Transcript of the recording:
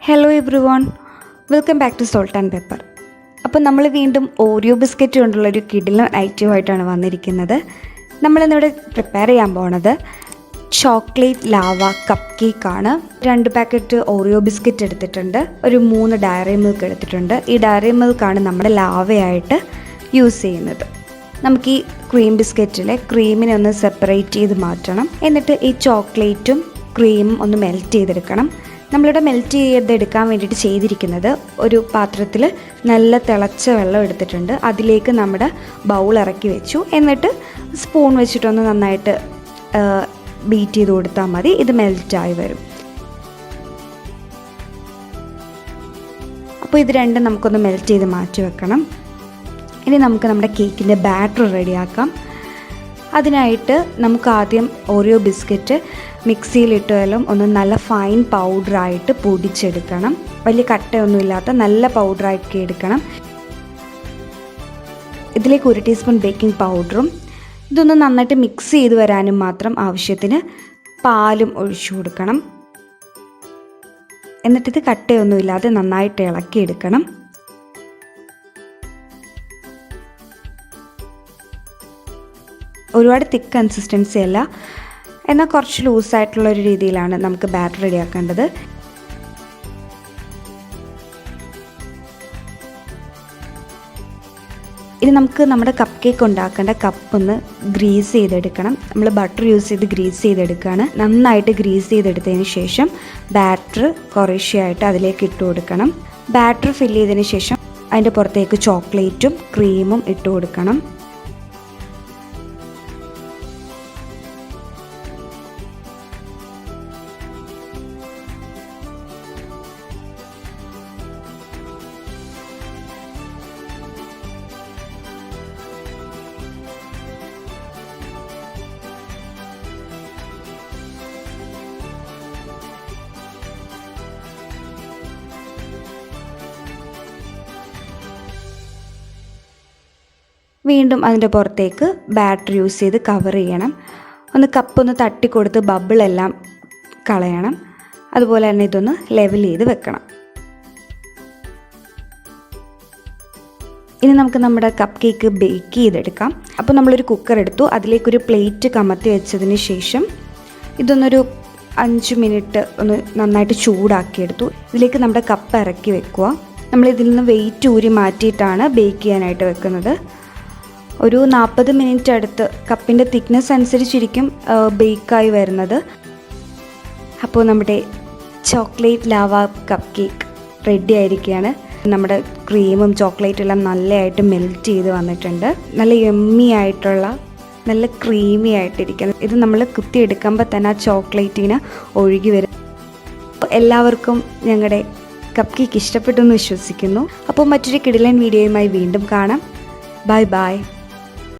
Hello everyone, welcome back to salt and pepper. അപ്പോൾ നമ്മൾ വീണ്ടും ഓറിയോ ബിസ്ക്കറ്റ് കൊണ്ടുള്ളൊരു കിടിലൻ ഐറ്റമായിട്ടാണ് വന്നിരിക്കുന്നത്. നമ്മളിന്നിവിടെ പ്രിപ്പയർ ചെയ്യാൻ പോണത് ചോക്ലേറ്റ് ലാവ കപ്പ് കേക്കാണ്. 2 പാക്കറ്റ് ഓറിയോ ബിസ്ക്കറ്റ് എടുത്തിട്ടുണ്ട്, ഒരു 3 ഡയറി മിൽക്ക് എടുത്തിട്ടുണ്ട്. ഈ ഡയറി മിൽക്കാണ് നമ്മുടെ ലാവയായിട്ട് യൂസ് ചെയ്യുന്നത്. നമുക്ക് ഈ ക്രീം ബിസ്ക്കറ്റിലെ ക്രീമിനെ ഒന്ന് സെപ്പറേറ്റ് ചെയ്ത് മാറ്റണം. എന്നിട്ട് ഈ ചോക്ലേറ്റും ക്രീമും ഒന്ന് മെൽറ്റ് ചെയ്തെടുക്കണം. നമ്മളിവിടെ മെൽറ്റ് ചെയ്തെടുക്കാൻ വേണ്ടിയിട്ട് ചെയ്തിരിക്കുന്നത്, ഒരു പാത്രത്തിൽ നല്ല തിളച്ച വെള്ളം എടുത്തിട്ടുണ്ട്. അതിലേക്ക് നമ്മുടെ ബൗൾ ഇറക്കി വെച്ചു. എന്നിട്ട് സ്പൂൺ വെച്ചിട്ടൊന്ന് നന്നായിട്ട് ബീറ്റ് ചെയ്ത് കൊടുത്താൽ മതി. ഇത് മെൽറ്റായി വരും. അപ്പോൾ ഇത് രണ്ടും നമുക്കൊന്ന് മെൽറ്റ് ചെയ്ത് മാറ്റി വെക്കണം. ഇനി നമുക്ക് നമ്മുടെ കേക്കിൻ്റെ ബാറ്റർ റെഡിയാക്കാം. അതിനായിട്ട് നമുക്ക് ആദ്യം ഓറിയോ ബിസ്ക്കറ്റ് മിക്സിയിലിട്ടാലും ഒന്ന് നല്ല ഫൈൻ പൗഡറായിട്ട് പൊടിച്ചെടുക്കണം. വലിയ കട്ടയൊന്നുമില്ലാത്ത നല്ല പൗഡറാക്കി എടുക്കണം. ഇതിലേക്ക് 1 ടീസ്പൂൺ ബേക്കിംഗ് പൗഡറും ഇതൊന്ന് നന്നായിട്ട് മിക്സ് ചെയ്ത് വരാനും മാത്രം ആവശ്യത്തിന് പാലും ഒഴിച്ചു കൊടുക്കണം. എന്നിട്ടിത് കട്ടയൊന്നുമില്ലാതെ നന്നായിട്ട് ഇളക്കിയെടുക്കണം. ഒരുപാട് തിക്ക് കൺസിസ്റ്റൻസി അല്ല, എന്നാൽ കുറച്ച് ലൂസായിട്ടുള്ളൊരു രീതിയിലാണ് നമുക്ക് ബാറ്റർ റെഡിയാക്കേണ്ടത്. ഇനി നമുക്ക് നമ്മുടെ കപ്പ് കേക്ക് ഉണ്ടാക്കേണ്ട കപ്പൊന്ന് ഗ്രീസ് ചെയ്തെടുക്കണം. നമ്മൾ ബട്ടർ യൂസ് ചെയ്ത് ഗ്രീസ് ചെയ്തെടുക്കുകയാണ്. നന്നായിട്ട് ഗ്രീസ് ചെയ്തെടുത്തതിന് ശേഷം ബാറ്റർ കുറേശ്ശെയായിട്ട് അതിലേക്ക് ഇട്ട് കൊടുക്കണം. ബാറ്റർ ഫില്ല് ചെയ്തതിന് ശേഷം അതിൻ്റെ പുറത്തേക്ക് ചോക്ലേറ്റും ക്രീമും ഇട്ട് കൊടുക്കണം. വീണ്ടും അതിൻ്റെ പുറത്തേക്ക് ബാറ്റർ യൂസ് ചെയ്ത് കവർ ചെയ്യണം. കപ്പൊന്ന് തട്ടിക്കൊടുത്ത് ബബിളെല്ലാം കളയണം. അതുപോലെ തന്നെ ഇതൊന്ന് ലെവൽ ചെയ്ത് വെക്കണം. ഇനി നമുക്ക് നമ്മുടെ കപ്പ് കേക്ക് ബേക്ക് ചെയ്തെടുക്കാം. അപ്പോൾ നമ്മളൊരു കുക്കർ എടുത്തു. അതിലേക്കൊരു പ്ലേറ്റ് കമത്തി വെച്ചതിന് ശേഷം ഇതൊന്നൊരു 5 മിനിറ്റ് ഒന്ന് നന്നായിട്ട് ചൂടാക്കിയെടുത്തു. ഇതിലേക്ക് നമ്മുടെ കപ്പ് ഇറക്കി വെക്കുക. നമ്മളിതിൽ നിന്ന് വെയിറ്റ് ഊരി മാറ്റിയിട്ടാണ് ബേക്ക് ചെയ്യാനായിട്ട് വെക്കുന്നത്. ഒരു 40 മിനിറ്റ് അടുത്ത് കപ്പിൻ്റെ തിക്നെസ് അനുസരിച്ചിരിക്കും ബേക്കായി വരുന്നത്. അപ്പോൾ നമ്മുടെ chocolate lava cup cake ready ആയിരിക്കുകയാണ്. നമ്മുടെ ക്രീമും ചോക്ലേറ്റും എല്ലാം നല്ലതായിട്ട് മെൽറ്റ് ചെയ്ത് വന്നിട്ടുണ്ട്. നല്ല യമ്മി ആയിട്ടുള്ള, നല്ല ക്രീമി ആയിട്ടിരിക്കുന്നത്. ഇത് നമ്മൾ കുത്തിയെടുക്കുമ്പോൾ തന്നെ ആ ചോക്ലേറ്റിന് ഒഴുകി വരും. എല്ലാവർക്കും ഞങ്ങളുടെ കപ്പ് കേക്ക് ഇഷ്ടപ്പെട്ടു എന്ന് വിശ്വസിക്കുന്നു. അപ്പോൾ മറ്റൊരു കിടിലൻ വീഡിയോയുമായി വീണ്ടും കാണാം. Bye bye.